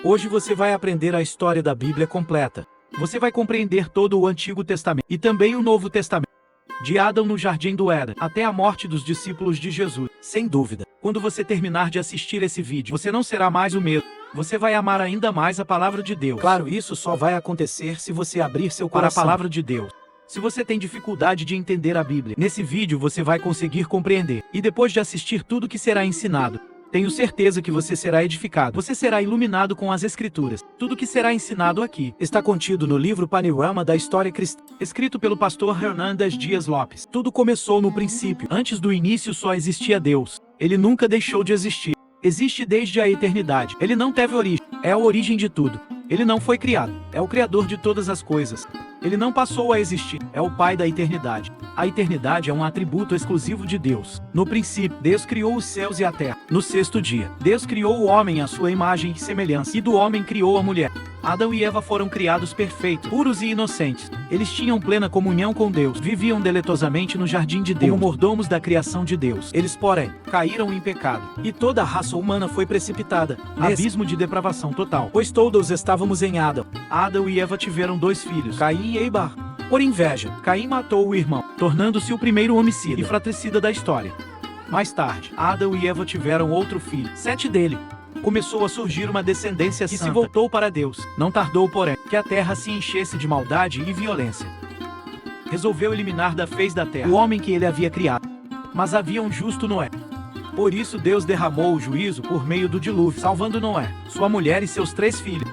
Hoje você vai aprender a história da Bíblia completa. Você vai compreender todo o Antigo Testamento e também o Novo Testamento. De Adão no Jardim do Éden até a morte dos discípulos de Jesus. Sem dúvida, quando você terminar de assistir esse vídeo, você não será mais o mesmo. Você vai amar ainda mais a palavra de Deus. Claro, isso só vai acontecer se você abrir seu coração para a palavra de Deus. Se você tem dificuldade de entender a Bíblia, nesse vídeo você vai conseguir compreender. E depois de assistir tudo que será ensinado, tenho certeza que você será edificado. Você será iluminado com as Escrituras. Tudo que será ensinado aqui está contido no livro Panorama da História Cristã, escrito pelo pastor Hernandes Dias Lopes. Tudo começou no princípio. Antes do início só existia Deus. Ele nunca deixou de existir. Existe desde a eternidade. Ele não teve origem. É a origem de tudo. Ele não foi criado. É o Criador de todas as coisas. Ele não passou a existir. É o Pai da eternidade. A eternidade é um atributo exclusivo de Deus. No princípio, Deus criou os céus e a terra. No sexto dia, Deus criou o homem à sua imagem e semelhança. E do homem criou a mulher. Adão e Eva foram criados perfeitos, puros e inocentes. Eles tinham plena comunhão com Deus. Viviam deleitosamente no jardim de Deus, como mordomos da criação de Deus. Eles, porém, caíram em pecado. E toda a raça humana foi precipitada nesse abismo de depravação total. Pois todos estávamos em Adão. Adão e Eva tiveram dois filhos, Caim e Eibar. Por inveja, Caim matou o irmão, tornando-se o primeiro homicida e fratricida da história. Mais tarde, Adão e Eva tiveram outro filho, Sete dele. Começou a surgir uma descendência que se voltou para Deus. Não tardou, porém, que a terra se enchesse de maldade e violência. Resolveu eliminar da face da terra o homem que ele havia criado. Mas havia um justo Noé. Por isso Deus derramou o juízo por meio do dilúvio, salvando Noé, sua mulher e seus 3 filhos.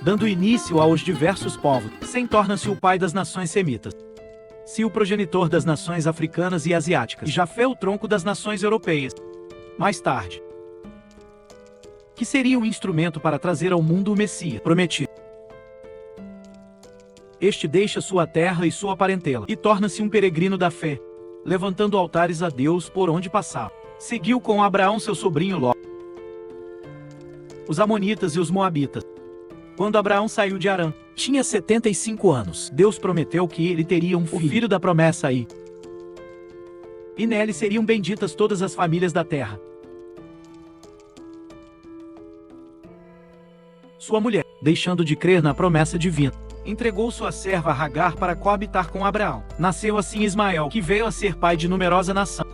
Dando início aos diversos povos, Sem torna-se o pai das nações semitas. Se o progenitor das nações africanas e asiáticas, e Jafé o tronco das nações europeias. Mais tarde, que seria um instrumento para trazer ao mundo o Messias prometido. Este deixa sua terra e sua parentela, e torna-se um peregrino da fé, levantando altares a Deus por onde passava. Seguiu com Abraão seu sobrinho Ló, os amonitas e os moabitas. Quando Abraão saiu de Harã, tinha 75 anos. Deus prometeu que ele teria um filho, o filho da promessa aí. E nele seriam benditas todas as famílias da terra. Sua mulher, deixando de crer na promessa divina, entregou sua serva Agar para coabitar com Abraão. Nasceu assim Ismael, que veio a ser pai de numerosa nação,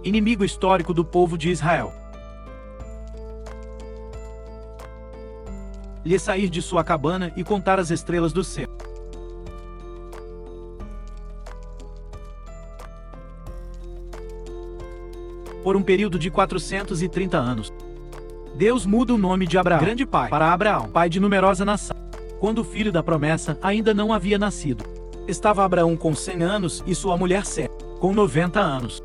inimigo histórico do povo de Israel. Lhe sair de sua cabana e contar as estrelas do céu. Por um período de 430 anos, Deus muda o nome de Abraão, grande pai, para Abraão, pai de numerosa nação. Quando o filho da promessa ainda não havia nascido, estava Abraão com 100 anos e sua mulher Sara com 90 anos.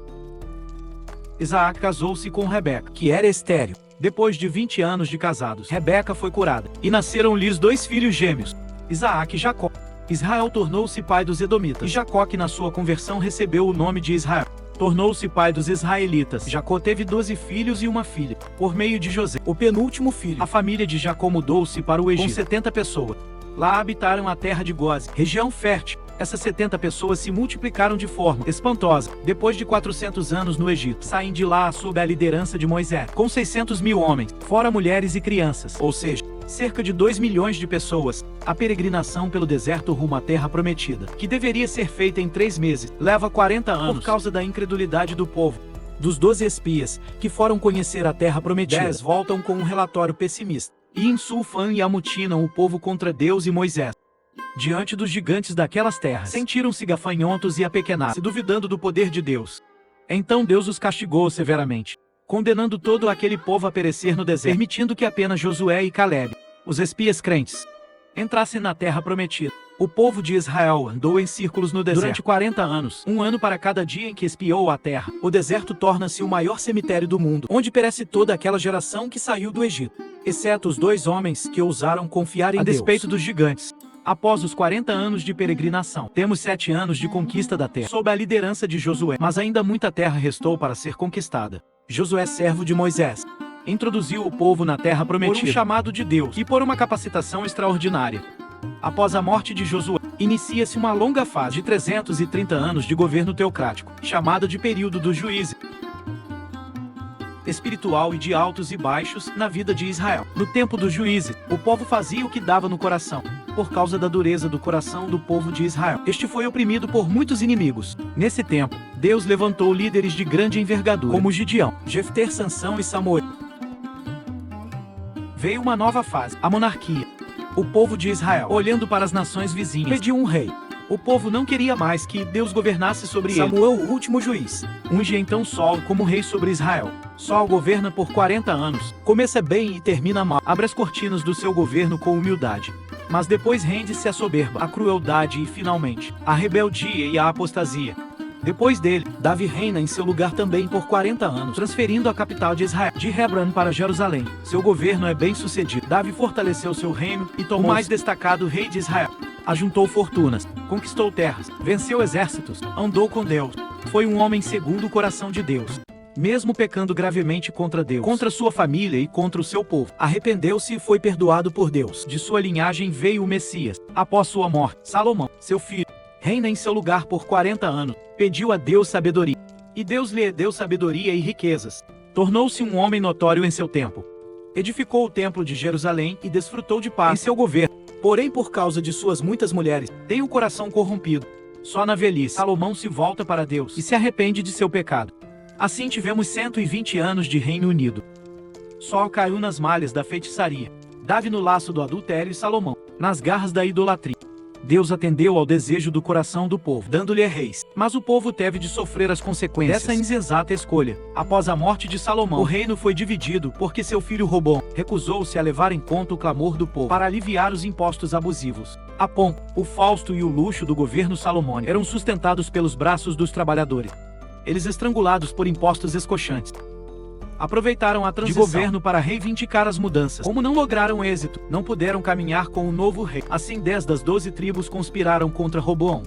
Isaac casou-se com Rebeca, que era estéril. Depois de 20 anos de casados, Rebeca foi curada, e nasceram-lhes 2 filhos gêmeos, Isaque e Jacó. Israel tornou-se pai dos Edomitas, e Jacó, que na sua conversão recebeu o nome de Israel, tornou-se pai dos israelitas. Jacó teve 12 filhos e uma filha, por meio de José, o penúltimo filho. A família de Jacó mudou-se para o Egito, com 70 pessoas. Lá habitaram a terra de Gósen, região fértil. Essas 70 pessoas se multiplicaram de forma espantosa. Depois de 400 anos no Egito, saem de lá sob a liderança de Moisés, com 600 mil homens, fora mulheres e crianças, ou seja, cerca de 2 milhões de pessoas. A peregrinação pelo deserto rumo à terra prometida, que deveria ser feita em 3 meses, leva 40 anos por causa da incredulidade do povo. Dos 12 espias, que foram conhecer a terra prometida, 10 voltam com um relatório pessimista, e insultam e amutinam o povo contra Deus e Moisés. Diante dos gigantes daquelas terras, sentiram-se gafanhotos e apequenados, duvidando do poder de Deus. Então Deus os castigou severamente, condenando todo aquele povo a perecer no deserto, permitindo que apenas Josué e Caleb, os espias crentes, entrassem na terra prometida. O povo de Israel andou em círculos no deserto durante 40 anos, um ano para cada dia em que espiou a terra. O deserto torna-se o maior cemitério do mundo, onde perece toda aquela geração que saiu do Egito, exceto os 2 homens que ousaram confiar em Deus, a despeito dos gigantes. Após os 40 anos de peregrinação, temos 7 anos de conquista da terra, sob a liderança de Josué, mas ainda muita terra restou para ser conquistada. Josué, servo de Moisés, introduziu o povo na terra prometida por um chamado de Deus e por uma capacitação extraordinária. Após a morte de Josué, inicia-se uma longa fase de 330 anos de governo teocrático, chamada de período dos juízes, espiritual e de altos e baixos na vida de Israel. No tempo dos juízes, o povo fazia o que dava no coração, por causa da dureza do coração do povo de Israel. Este foi oprimido por muitos inimigos. Nesse tempo, Deus levantou líderes de grande envergadura, como Gideão, Jefter, Sansão e Samuel. Veio uma nova fase, a monarquia. O povo de Israel, olhando para as nações vizinhas, pediu um rei. O povo não queria mais que Deus governasse sobre ele. Samuel, o último juiz, unge então Saul como rei sobre Israel. Saul governa por 40 anos. Começa bem e termina mal. Abre as cortinas do seu governo com humildade. Mas depois rende-se à soberba, à crueldade e, finalmente, à rebeldia e à apostasia. Depois dele, Davi reina em seu lugar também por 40 anos, transferindo a capital de Israel de Hebron para Jerusalém. Seu governo é bem sucedido. Davi fortaleceu seu reino e tomou o mais destacado rei de Israel. Ajuntou fortunas, conquistou terras, venceu exércitos, andou com Deus. Foi um homem segundo o coração de Deus. Mesmo pecando gravemente contra Deus, contra sua família e contra o seu povo, arrependeu-se e foi perdoado por Deus. De sua linhagem veio o Messias. Após sua morte, Salomão, seu filho, reina em seu lugar por 40 anos. Pediu a Deus sabedoria, e Deus lhe deu sabedoria e riquezas. Tornou-se um homem notório em seu tempo. Edificou o templo de Jerusalém e desfrutou de paz em seu governo. Porém, por causa de suas muitas mulheres, tem o coração corrompido. Só na velhice, Salomão se volta para Deus e se arrepende de seu pecado. Assim tivemos 120 anos de Reino Unido. Saul caiu nas malhas da feitiçaria, Davi no laço do adultério e Salomão nas garras da idolatria. Deus atendeu ao desejo do coração do povo, dando-lhe reis. Mas o povo teve de sofrer as consequências dessa insensata escolha. Após a morte de Salomão, o reino foi dividido porque seu filho Robão recusou-se a levar em conta o clamor do povo para aliviar os impostos abusivos. A pompa, o fausto e o luxo do governo salomônico eram sustentados pelos braços dos trabalhadores, eles estrangulados por impostos escochantes. Aproveitaram a transição de governo para reivindicar as mudanças. Como não lograram êxito, não puderam caminhar com o novo rei. Assim 10 das 12 tribos conspiraram contra Roboão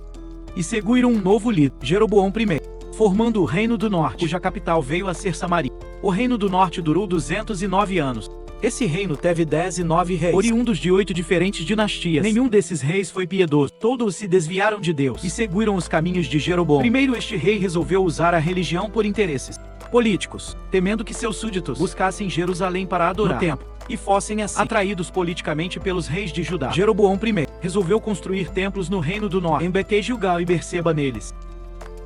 e seguiram um novo líder, Jeroboão I, formando o Reino do Norte, cuja capital veio a ser Samaria. O Reino do Norte durou 209 anos. Esse reino teve 19 reis, oriundos de 8 diferentes dinastias. Nenhum desses reis foi piedoso. Todos se desviaram de Deus e seguiram os caminhos de Jeroboão. Primeiro, este rei resolveu usar a religião por interesses políticos, temendo que seus súditos buscassem Jerusalém para adorar no templo e fossem assim atraídos politicamente pelos reis de Judá. Jeroboão I resolveu construir templos no Reino do Norte, em Bet-Gilgal e Berseba neles.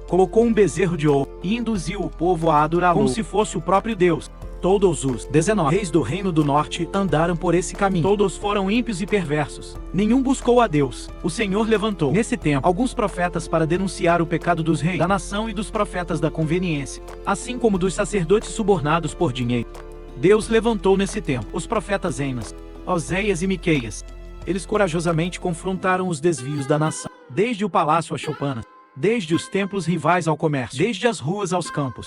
Colocou um bezerro de ouro e induziu o povo a adorá-lo como se fosse o próprio Deus. Todos os 19 reis do Reino do Norte andaram por esse caminho. Todos foram ímpios e perversos. Nenhum buscou a Deus. O Senhor levantou, nesse tempo, alguns profetas para denunciar o pecado dos reis da nação e dos profetas da conveniência, assim como dos sacerdotes subornados por dinheiro. Deus levantou nesse tempo os profetas Enas, Oséias e Miqueias. Eles corajosamente confrontaram os desvios da nação, desde o palácio a choupanas, desde os templos rivais ao comércio, desde as ruas aos campos.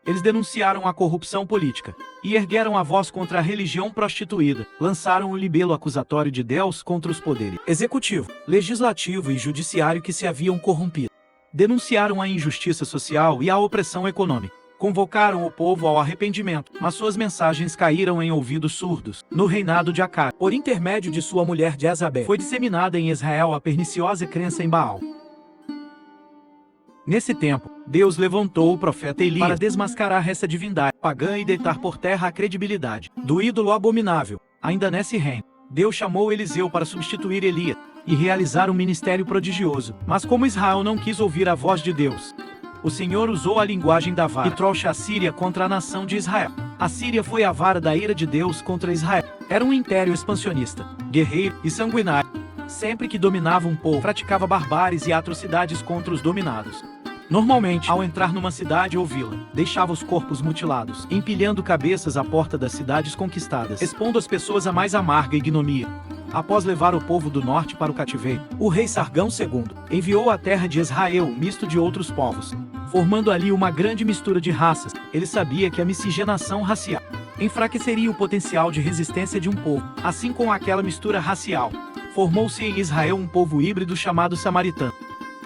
Eles denunciaram a corrupção política e ergueram a voz contra a religião prostituída. Lançaram o libelo acusatório de Deus contra os poderes executivo, legislativo e judiciário que se haviam corrompido. Denunciaram a injustiça social e a opressão econômica. Convocaram o povo ao arrependimento, mas suas mensagens caíram em ouvidos surdos. No reinado de Acabe, por intermédio de sua mulher Jezabel, foi disseminada em Israel a perniciosa crença em Baal. Nesse tempo, Deus levantou o profeta Elias para desmascarar essa divindade pagã e deitar por terra a credibilidade do ídolo abominável. Ainda nesse reino, Deus chamou Eliseu para substituir Elias e realizar um ministério prodigioso. Mas como Israel não quis ouvir a voz de Deus, o Senhor usou a linguagem da vara e trouxe a Síria contra a nação de Israel. A Síria foi a vara da ira de Deus contra Israel. Era um império expansionista, guerreiro e sanguinário. Sempre que dominava um povo, praticava barbáries e atrocidades contra os dominados. Normalmente, ao entrar numa cidade ou vila, deixava os corpos mutilados, empilhando cabeças à porta das cidades conquistadas, expondo as pessoas à mais amarga ignomia. Após levar o povo do norte para o cativeiro, o rei Sargão II enviou à terra de Israel um misto de outros povos, formando ali uma grande mistura de raças. Ele sabia que a miscigenação racial enfraqueceria o potencial de resistência de um povo. Assim, com aquela mistura racial, formou-se em Israel um povo híbrido chamado samaritano,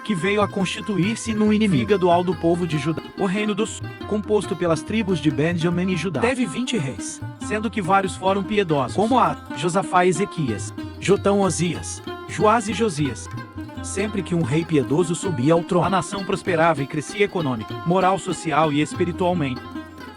que veio a constituir-se num inimigo dual do povo de Judá. O Reino do Sul, composto pelas tribos de Benjamim e Judá, teve 20 reis, sendo que vários foram piedosos, como Josafá e Ezequias. Jotão, Osias, Joás e Josias. Sempre que um rei piedoso subia ao trono, a nação prosperava e crescia econômica, moral, social e espiritualmente.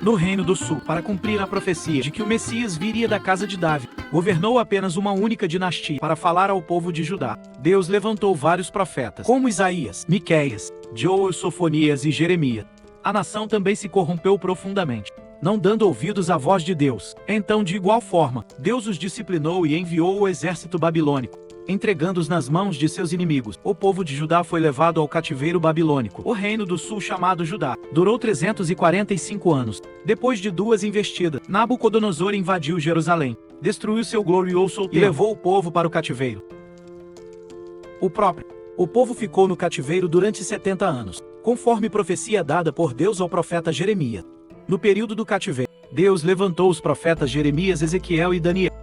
No Reino do Sul, para cumprir a profecia de que o Messias viria da casa de Davi, governou apenas uma única dinastia para falar ao povo de Judá. Deus levantou vários profetas, como Isaías, Miqueias, Joel, Sofonias e Jeremias. A nação também se corrompeu profundamente, não dando ouvidos à voz de Deus. Então, de igual forma, Deus os disciplinou e enviou o exército babilônico, entregando-os nas mãos de seus inimigos. O povo de Judá foi levado ao cativeiro babilônico. O reino do sul, chamado Judá, durou 345 anos. Depois de 2 investidas, Nabucodonosor invadiu Jerusalém, destruiu seu glorioso templo e levou o povo para o cativeiro. O povo ficou no cativeiro durante 70 anos, conforme profecia dada por Deus ao profeta Jeremias. No período do cativeiro, Deus levantou os profetas Jeremias, Ezequiel e Daniel.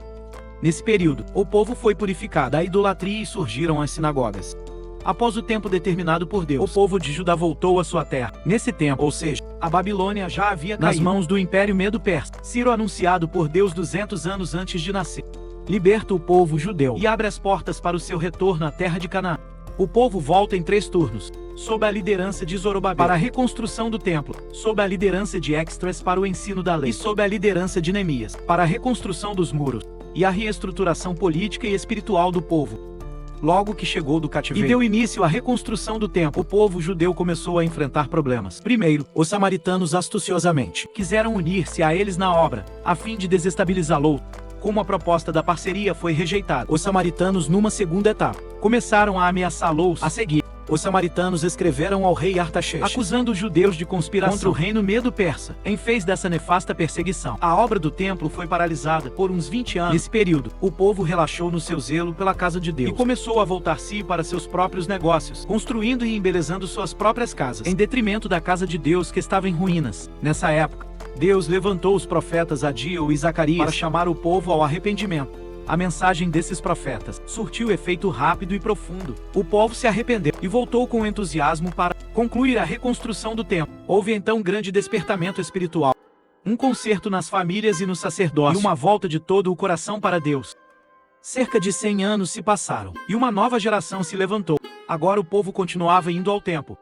Nesse período, o povo foi purificado da idolatria e surgiram as sinagogas. Após o tempo determinado por Deus, o povo de Judá voltou à sua terra. Nesse tempo, ou seja, a Babilônia já havia caído nas mãos do Império Medo-Persa. Ciro, anunciado por Deus 200 anos antes de nascer, liberta o povo judeu e abre as portas para o seu retorno à terra de Canaã. O povo volta em 3 turnos, sob a liderança de Zorobabel para a reconstrução do templo, sob a liderança de Extras para o ensino da lei e sob a liderança de Neemias para a reconstrução dos muros e a reestruturação política e espiritual do povo. Logo que chegou do cativeiro e deu início à reconstrução do templo, o povo judeu começou a enfrentar problemas. Primeiro, os samaritanos astuciosamente quiseram unir-se a eles na obra, a fim de desestabilizá-lo. Como a proposta da parceria foi rejeitada, os samaritanos, numa segunda etapa, começaram a ameaçá-los. A seguir, os samaritanos escreveram ao rei Artaxerxes, acusando os judeus de conspiração contra o reino Medo-Persa. Em vez dessa nefasta perseguição, a obra do templo foi paralisada por uns 20 anos. Nesse período, o povo relaxou no seu zelo pela casa de Deus e começou a voltar-se para seus próprios negócios, construindo e embelezando suas próprias casas, em detrimento da casa de Deus que estava em ruínas. Nessa época, Deus levantou os profetas Adiel e Zacarias para chamar o povo ao arrependimento. A mensagem desses profetas surtiu efeito rápido e profundo. O povo se arrependeu e voltou com entusiasmo para concluir a reconstrução do templo. Houve então grande despertamento espiritual, um conserto nas famílias e no sacerdócio, e uma volta de todo o coração para Deus. Cerca de 100 anos se passaram, e uma nova geração se levantou. Agora o povo continuava indo ao templo,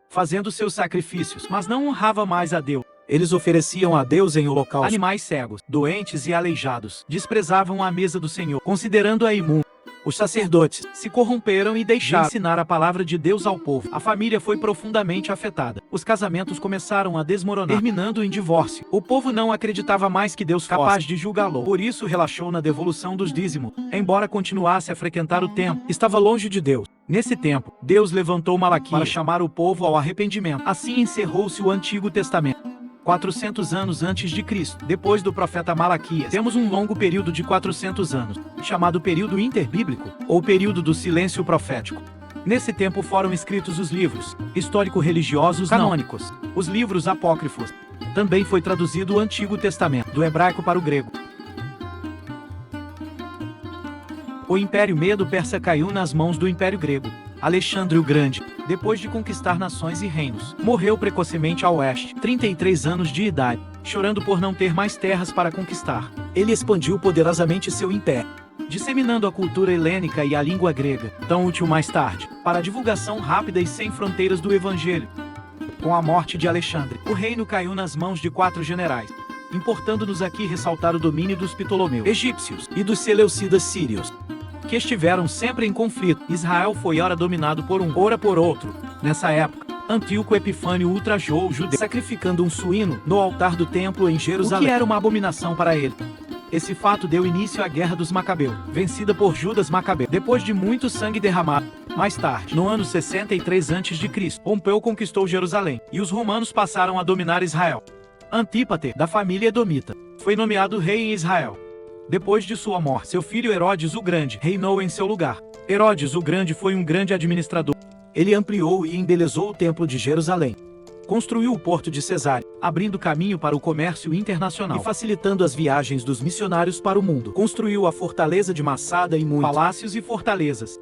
fazendo seus sacrifícios, mas não honrava mais a Deus. Eles ofereciam a Deus em holocausto animais cegos, doentes e aleijados. Desprezavam a mesa do Senhor, considerando-a imunda. Os sacerdotes se corromperam e deixaram de ensinar a palavra de Deus ao povo. A família foi profundamente afetada. Os casamentos começaram a desmoronar, terminando em divórcio. O povo não acreditava mais que Deus fosse capaz de julgá-lo. Por isso relaxou na devolução dos dízimos. Embora continuasse a frequentar o templo, estava longe de Deus. Nesse tempo, Deus levantou Malaquias para chamar o povo ao arrependimento. Assim encerrou-se o Antigo Testamento. 400 anos antes de Cristo, depois do profeta Malaquias, temos um longo período de 400 anos, chamado período interbíblico, ou período do silêncio profético. Nesse tempo foram escritos os livros histórico-religiosos canônicos, os livros apócrifos. Também foi traduzido o Antigo Testamento, do hebraico para o grego. O Império Medo-Persa caiu nas mãos do Império Grego. Alexandre o Grande, depois de conquistar nações e reinos, morreu precocemente a oeste, 33 anos de idade, chorando por não ter mais terras para conquistar. Ele expandiu poderosamente seu império, disseminando a cultura helênica e a língua grega, tão útil mais tarde, para a divulgação rápida e sem fronteiras do Evangelho. Com a morte de Alexandre, o reino caiu nas mãos de 4 generais, importando-nos aqui ressaltar o domínio dos Ptolomeus egípcios e dos Seleucidas sírios, que estiveram sempre em conflito. Israel foi ora dominado por um, ora por outro. Nessa época, Antíoco Epifânio ultrajou os judeus, sacrificando um suíno no altar do templo em Jerusalém, o que era uma abominação para ele. Esse fato deu início à Guerra dos Macabeus, vencida por Judas Macabeu, depois de muito sangue derramado. Mais tarde, no ano 63 a.C., Pompeu conquistou Jerusalém, e os romanos passaram a dominar Israel. Antípater, da família Edomita, foi nomeado rei em Israel. Depois de sua morte, seu filho Herodes o Grande reinou em seu lugar. Herodes o Grande foi um grande administrador. Ele ampliou e embelezou o templo de Jerusalém. Construiu o porto de Cesárea, abrindo caminho para o comércio internacional e facilitando as viagens dos missionários para o mundo. Construiu a fortaleza de Massada e muitos palácios e fortalezas.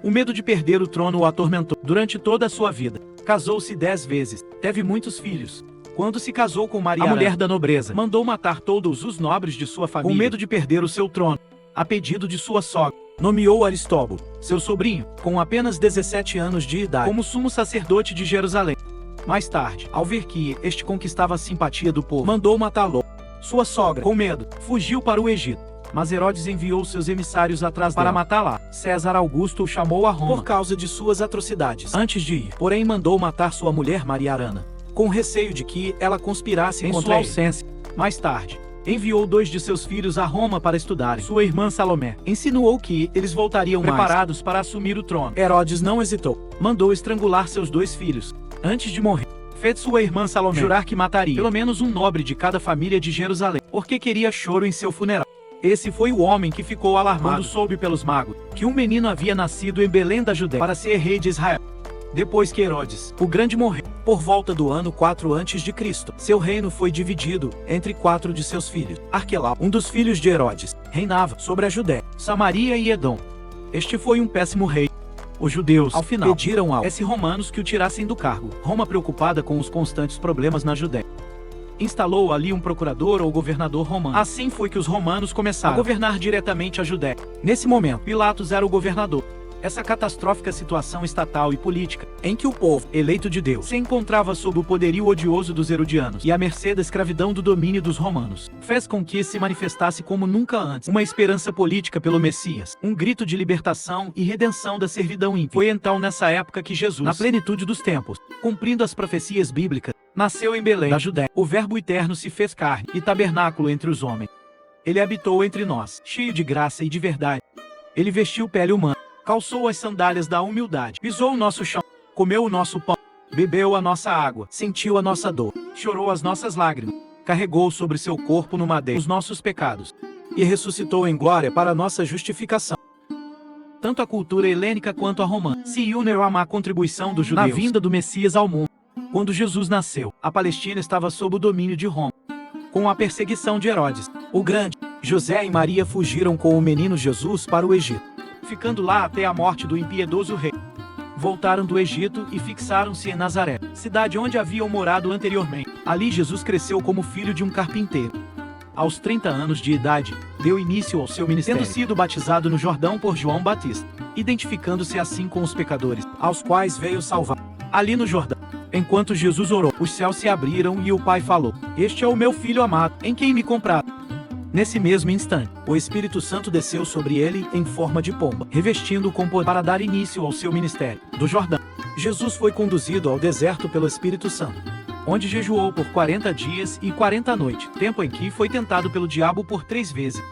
O medo de perder o trono o atormentou durante toda a sua vida. Casou-se 10 vezes, teve muitos filhos. Quando se casou com Maria, a mulher da nobreza, mandou matar todos os nobres de sua família, com medo de perder o seu trono. A pedido de sua sogra, nomeou Aristóbulo, seu sobrinho, com apenas 17 anos de idade, como sumo sacerdote de Jerusalém. Mais tarde, ao ver que este conquistava a simpatia do povo, mandou matá-lo. Sua sogra, com medo, fugiu para o Egito. Mas Herodes enviou seus emissários atrás para matá-la. César Augusto o chamou a Roma por causa de suas atrocidades. Antes de ir, porém, mandou matar sua mulher Mariarana, com receio de que ela conspirasse em sua ausência. Mais tarde, enviou 2 de seus filhos a Roma para estudarem. Sua irmã Salomé insinuou que eles voltariam preparados para assumir o trono. Herodes não hesitou. Mandou estrangular seus 2 filhos. Antes de morrer, fez sua irmã Salomé jurar que mataria pelo menos um nobre de cada família de Jerusalém, porque queria choro em seu funeral. Esse foi o homem que ficou alarmado quando soube pelos magos que um menino havia nascido em Belém da Judéia para ser rei de Israel. Depois que Herodes, o Grande, morreu, por volta do ano 4 a.C., seu reino foi dividido entre 4 de seus filhos. Arquelau, um dos filhos de Herodes, reinava sobre a Judéia, Samaria e Edom. Este foi um péssimo rei. Os judeus, ao final, pediram aos romanos que o tirassem do cargo. Roma, preocupada com os constantes problemas na Judéia, instalou ali um procurador ou governador romano. Assim foi que os romanos começaram a governar diretamente a Judéia. Nesse momento, Pilatos era o governador. Essa catastrófica situação estatal e política, em que o povo, eleito de Deus, se encontrava sob o poderio odioso dos herodianos e à mercê da escravidão do domínio dos romanos, fez com que se manifestasse como nunca antes uma esperança política pelo Messias, um grito de libertação e redenção da servidão ímpia. Foi então nessa época que Jesus, na plenitude dos tempos, cumprindo as profecias bíblicas, nasceu em Belém da Judéia. O Verbo eterno se fez carne e tabernáculo entre os homens. Ele habitou entre nós, cheio de graça e de verdade. Ele vestiu pele humana, calçou as sandálias da humildade, pisou o nosso chão, comeu o nosso pão, bebeu a nossa água, sentiu a nossa dor, chorou as nossas lágrimas, carregou sobre seu corpo no madeiro os nossos pecados e ressuscitou em glória para nossa justificação. Tanto a cultura helênica quanto a romana se uniram à má contribuição dos judeus na vinda do Messias ao mundo. Quando Jesus nasceu, a Palestina estava sob o domínio de Roma. Com a perseguição de Herodes, o Grande, José e Maria fugiram com o menino Jesus para o Egito, ficando lá até a morte do impiedoso rei. Voltaram do Egito e fixaram-se em Nazaré, cidade onde haviam morado anteriormente. Ali Jesus cresceu como filho de um carpinteiro. Aos 30 anos de idade, deu início ao seu ministério, tendo sido batizado no Jordão por João Batista, identificando-se assim com os pecadores, aos quais veio salvar. Ali no Jordão, enquanto Jesus orou, os céus se abriram e o Pai falou: "Este é o meu Filho amado, em quem me compraram." Nesse mesmo instante, o Espírito Santo desceu sobre ele em forma de pomba, revestindo-o com poder para dar início ao seu ministério. Do Jordão, Jesus foi conduzido ao deserto pelo Espírito Santo, onde jejuou por 40 dias e 40 noites, tempo em que foi tentado pelo diabo por 3 vezes.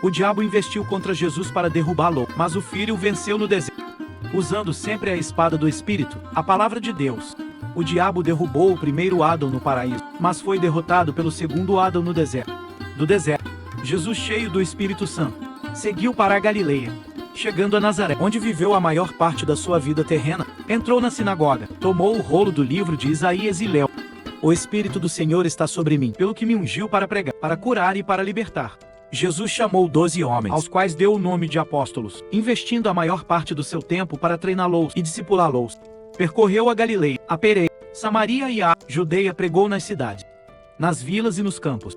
O diabo investiu contra Jesus para derrubá-lo, mas o Filho venceu no deserto, usando sempre a espada do Espírito, a palavra de Deus. O diabo derrubou o primeiro Adão no paraíso, mas foi derrotado pelo segundo Adão no deserto. Do deserto, Jesus, cheio do Espírito Santo, seguiu para a Galileia. Chegando a Nazaré, onde viveu a maior parte da sua vida terrena, entrou na sinagoga, tomou o rolo do livro de Isaías e leu: "O Espírito do Senhor está sobre mim, pelo que me ungiu para pregar, para curar e para libertar." Jesus chamou 12 homens, aos quais deu o nome de apóstolos, investindo a maior parte do seu tempo para treiná-los e discipulá-los. Percorreu a Galileia, a Pereira, Samaria e a Judeia, pregou nas cidades, nas vilas e nos campos.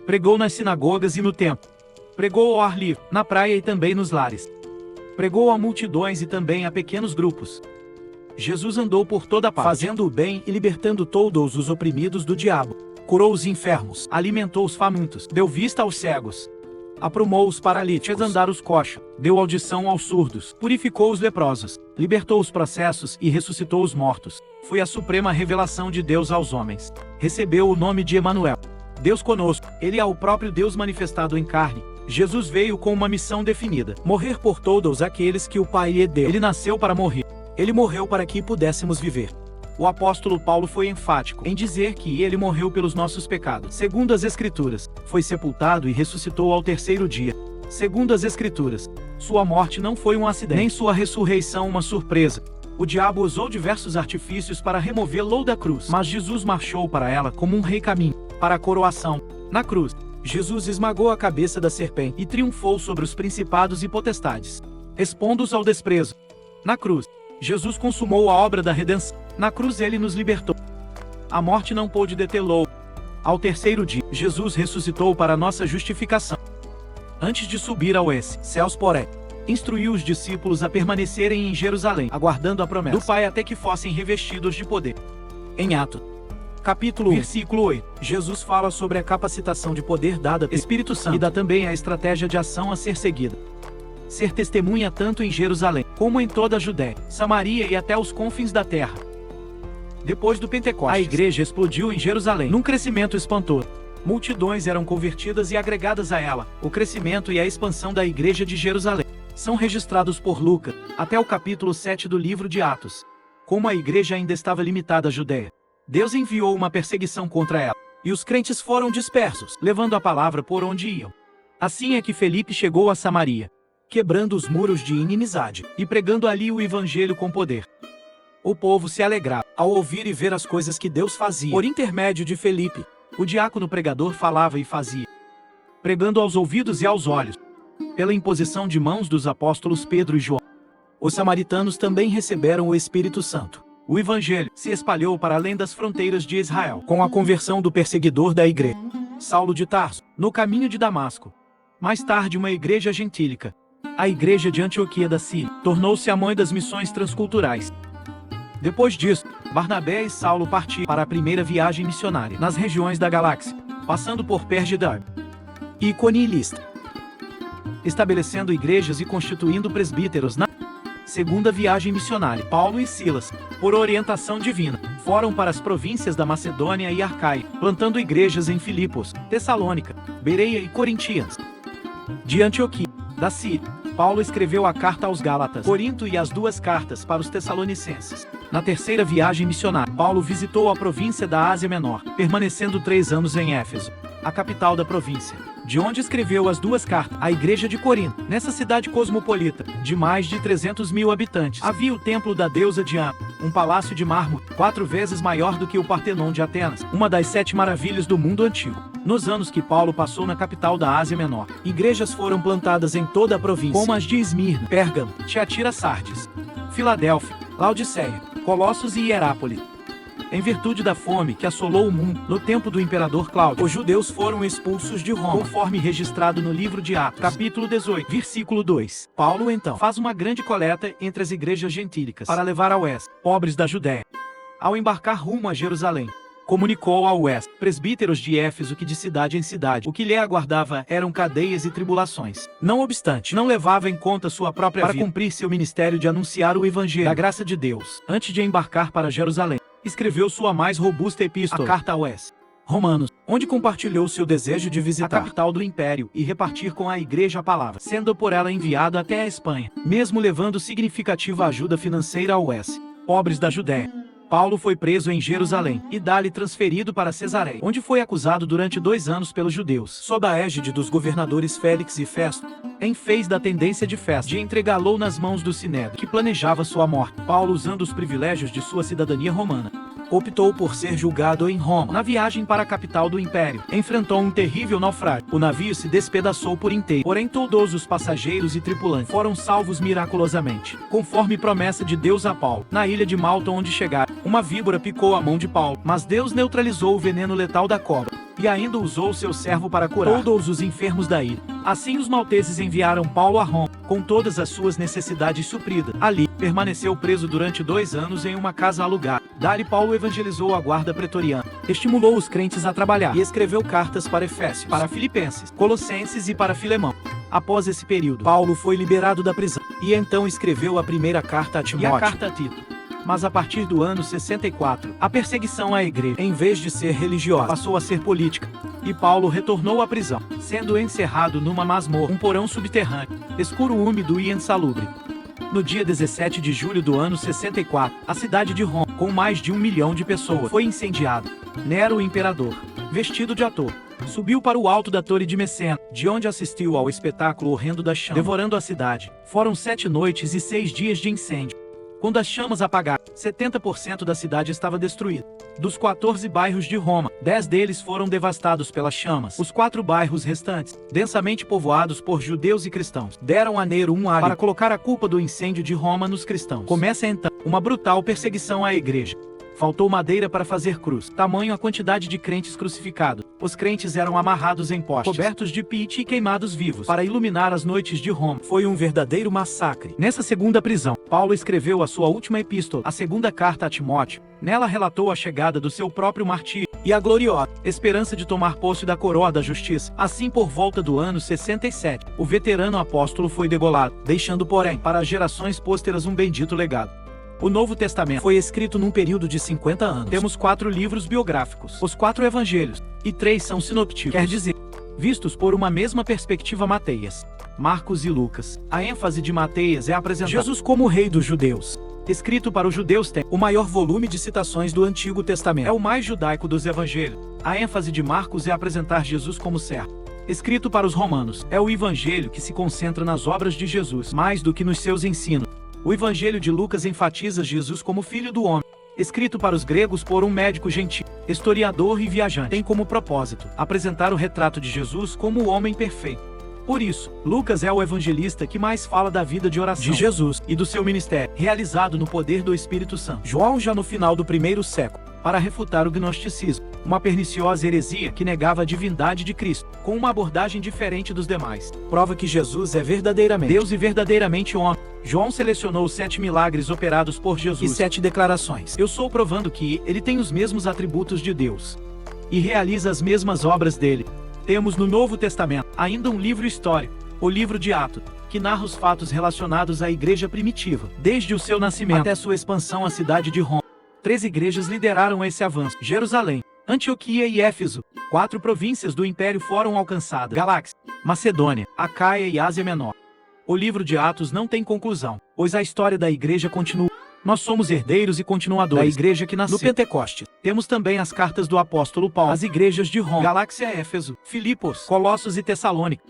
Pregou nas sinagogas e no templo. Pregou ao ar livre, na praia e também nos lares. Pregou a multidões e também a pequenos grupos. Jesus andou por toda parte, fazendo o bem e libertando todos os oprimidos do diabo. Curou os enfermos, alimentou os famintos, deu vista aos cegos, aprumou os paralíticos, fez andar os coxos, deu audição aos surdos, purificou os leprosos, libertou os processos e ressuscitou os mortos. Foi a suprema revelação de Deus aos homens. Recebeu o nome de Emanuel, Deus conosco. Ele é o próprio Deus manifestado em carne. Jesus veio com uma missão definida: morrer por todos aqueles que o Pai lhe deu. Ele nasceu para morrer. Ele morreu para que pudéssemos viver. O apóstolo Paulo foi enfático em dizer que ele morreu pelos nossos pecados, segundo as Escrituras. Foi sepultado e ressuscitou ao 3º dia, segundo as Escrituras. Sua morte não foi um acidente, nem sua ressurreição uma surpresa. O diabo usou diversos artifícios para removê-lo da cruz, mas Jesus marchou para ela como um rei caminho para a coroação. Na cruz, Jesus esmagou a cabeça da serpente e triunfou sobre os principados e potestades, expondo-os ao desprezo. Na cruz, Jesus consumou a obra da redenção. Na cruz ele nos libertou. A morte não pôde detê-lo. Ao terceiro dia, Jesus ressuscitou para nossa justificação. Antes de subir aos céus, porém, instruiu os discípulos a permanecerem em Jerusalém, aguardando a promessa do Pai até que fossem revestidos de poder. Em Atos, capítulo 1, versículo 8, Jesus fala sobre a capacitação de poder dada pelo Espírito Santo e dá também a estratégia de ação a ser seguida. Ser testemunha tanto em Jerusalém, como em toda a Judéia, Samaria e até os confins da terra. Depois do Pentecostes, a igreja explodiu em Jerusalém, num crescimento espantoso. Multidões eram convertidas e agregadas a ela. O crescimento e a expansão da igreja de Jerusalém são registrados por Lucas, até o capítulo 7 do livro de Atos. Como a igreja ainda estava limitada à Judéia, Deus enviou uma perseguição contra ela, e os crentes foram dispersos, levando a palavra por onde iam. Assim é que Felipe chegou a Samaria, quebrando os muros de inimizade, e pregando ali o evangelho com poder. O povo se alegrava ao ouvir e ver as coisas que Deus fazia. Por intermédio de Felipe, o diácono pregador falava e fazia, pregando aos ouvidos e aos olhos, pela imposição de mãos dos apóstolos Pedro e João. Os samaritanos também receberam o Espírito Santo. O evangelho se espalhou para além das fronteiras de Israel, com a conversão do perseguidor da igreja, Saulo de Tarso, no caminho de Damasco. Mais tarde, uma igreja gentílica, a igreja de Antioquia da Síria, tornou-se a mãe das missões transculturais. Depois disso, Barnabé e Saulo partiram para a primeira viagem missionária nas regiões da galáxia, passando por Pérgida, Icônio e Listra, estabelecendo igrejas e constituindo presbíteros. Na segunda viagem missionária, Paulo e Silas, por orientação divina, foram para as províncias da Macedônia e Acaia, plantando igrejas em Filipos, Tessalônica, Bereia e Corintias. De Antioquia, da Síria, Paulo escreveu a carta aos Gálatas, Corinto e as duas cartas para os Tessalonicenses. Na terceira viagem missionária, Paulo visitou a província da Ásia Menor, permanecendo 3 anos em Éfeso, a capital da província, de onde escreveu as duas cartas à igreja de Corinto. Nessa cidade cosmopolita, de mais de 300 mil habitantes, havia o templo da deusa Diana, um palácio de mármore, 4 vezes maior do que o Partenon de Atenas, uma das 7 maravilhas do mundo antigo. Nos anos que Paulo passou na capital da Ásia Menor, igrejas foram plantadas em toda a província, como as de Esmirna, Pérgamo, Tiatira, Sardes, Filadélfia, Laodiceia, Colossos e Hierápolis. Em virtude da fome que assolou o mundo no tempo do imperador Cláudio, os judeus foram expulsos de Roma, conforme registrado no livro de Atos, capítulo 18, versículo 2. Paulo então faz uma grande coleta entre as igrejas gentílicas para levar ao oeste pobres da Judéia. Ao embarcar rumo a Jerusalém, comunicou ao oeste presbíteros de Éfeso que de cidade em cidade o que lhe aguardava eram cadeias e tribulações. Não obstante, não levava em conta sua própria vida para cumprir seu ministério de anunciar o evangelho da graça de Deus. Antes de embarcar para Jerusalém, escreveu sua mais robusta epístola, a carta aos Romanos, onde compartilhou seu desejo de visitar a capital do império e repartir com a igreja a palavra, sendo por ela enviado até a Espanha, mesmo levando significativa ajuda financeira aos pobres da Judéia. Paulo foi preso em Jerusalém e dali transferido para Cesareia, onde foi acusado durante 2 anos pelos judeus, sob a égide dos governadores Félix e Festo, em vez da tendência de Festo de entregá-lo nas mãos do Sinédrio, que planejava sua morte. Paulo, usando os privilégios de sua cidadania romana, optou por ser julgado em Roma. Na viagem para a capital do império, enfrentou um terrível naufrágio. O navio se despedaçou por inteiro, porém todos os passageiros e tripulantes foram salvos miraculosamente, conforme promessa de Deus a Paulo. Na ilha de Malta, onde chegaram, uma víbora picou a mão de Paulo, mas Deus neutralizou o veneno letal da cobra, e ainda usou seu servo para curar todos os enfermos da ilha. Assim os malteses enviaram Paulo a Roma, com todas as suas necessidades supridas. Ali, permaneceu preso durante 2 anos em uma casa alugada. Dali Paulo evangelizou a guarda pretoriana, estimulou os crentes a trabalhar e escreveu cartas para Efésios, para Filipenses, Colossenses e para Filemão. Após esse período, Paulo foi liberado da prisão, e então escreveu a primeira carta a Timóteo e a carta a Tito. Mas a partir do ano 64, a perseguição à igreja, em vez de ser religiosa, passou a ser política, e Paulo retornou à prisão, sendo encerrado numa masmorra, um porão subterrâneo, escuro, úmido e insalubre. No dia 17 de julho do ano 64, a cidade de Roma, com mais de 1 milhão de pessoas, foi incendiada. Nero, o imperador, vestido de ator, subiu para o alto da torre de Messena, de onde assistiu ao espetáculo horrendo das chamas, devorando a cidade. Foram 7 noites e 6 dias de incêndio. Quando as chamas apagaram, 70% da cidade estava destruída. Dos 14 bairros de Roma, 10 deles foram devastados pelas chamas. Os 4 bairros restantes, densamente povoados por judeus e cristãos, deram a Nero um alho para colocar a culpa do incêndio de Roma nos cristãos. Começa então uma brutal perseguição à igreja. Faltou madeira para fazer cruz. Tamanho a quantidade de crentes crucificados. Os crentes eram amarrados em postes, cobertos de pite e queimados vivos, para iluminar as noites de Roma. Foi um verdadeiro massacre. Nessa segunda prisão, Paulo escreveu a sua última epístola, a segunda carta a Timóteo. Nela relatou a chegada do seu próprio martírio e a gloriosa esperança de tomar posse da coroa da justiça. Assim, por volta do ano 67, o veterano apóstolo foi degolado, deixando, porém, para as gerações pôsteras um bendito legado. O Novo Testamento foi escrito num período de 50 anos. Temos 4 livros biográficos, os 4 evangelhos, e 3 são sinoptípicos, quer dizer, vistos por uma mesma perspectiva: Mateias, Marcos e Lucas. A ênfase de Mateias é apresentar Jesus como o rei dos judeus. Escrito para os judeus, tem o maior volume de citações do Antigo Testamento. É o mais judaico dos evangelhos. A ênfase de Marcos é apresentar Jesus como servo. Escrito para os romanos, é o evangelho que se concentra nas obras de Jesus, mais do que nos seus ensinos. O evangelho de Lucas enfatiza Jesus como filho do homem. Escrito para os gregos por um médico gentil, historiador e viajante, tem como propósito apresentar o retrato de Jesus como o homem perfeito. Por isso, Lucas é o evangelista que mais fala da vida de oração de Jesus e do seu ministério, realizado no poder do Espírito Santo. João, já no final do primeiro século, para refutar o gnosticismo, uma perniciosa heresia que negava a divindade de Cristo, com uma abordagem diferente dos demais, prova que Jesus é verdadeiramente Deus e verdadeiramente homem. João selecionou os 7 milagres operados por Jesus e 7 declarações. Eu sou provando que ele tem os mesmos atributos de Deus e realiza as mesmas obras dele. Temos no Novo Testamento ainda um livro histórico, o livro de Atos, que narra os fatos relacionados à igreja primitiva, desde o seu nascimento até sua expansão à cidade de Roma. 3 igrejas lideraram esse avanço: Jerusalém, Antioquia e Éfeso. 4 províncias do Império foram alcançadas: Galáxia, Macedônia, Acaia e Ásia Menor. O livro de Atos não tem conclusão, pois a história da igreja continua. Nós somos herdeiros e continuadores da igreja que nasceu no Pentecostes. Temos também as cartas do apóstolo Paulo às igrejas de Roma, Galáxia, Éfeso, Filipos, Colossos e Tessalônica,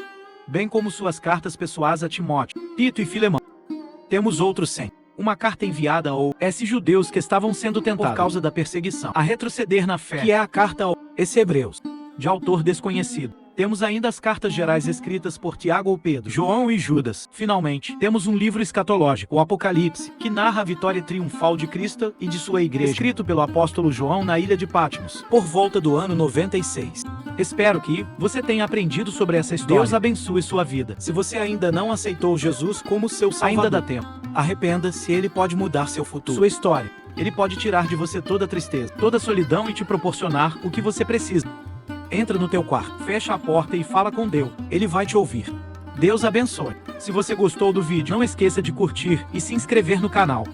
bem como suas cartas pessoais a Timóteo, Tito e Filemão. Temos outros 100. Uma carta enviada aos judeus que estavam sendo tentados por causa da perseguição a retroceder na fé, que é a carta aos hebreus, de autor desconhecido. Temos ainda as cartas gerais escritas por Tiago ou Pedro, João e Judas. Finalmente, temos um livro escatológico, o Apocalipse, que narra a vitória triunfal de Cristo e de sua igreja, escrito pelo apóstolo João na ilha de Patmos, por volta do ano 96. Espero que você tenha aprendido sobre essa história. Deus abençoe sua vida. Se você ainda não aceitou Jesus como seu Salvador, ainda dá tempo. Arrependa-se, ele pode mudar seu futuro, sua história. Ele pode tirar de você toda a tristeza, toda a solidão e te proporcionar o que você precisa. Entra no teu quarto, fecha a porta e fala com Deus. Ele vai te ouvir. Deus abençoe. Se você gostou do vídeo, não esqueça de curtir e se inscrever no canal.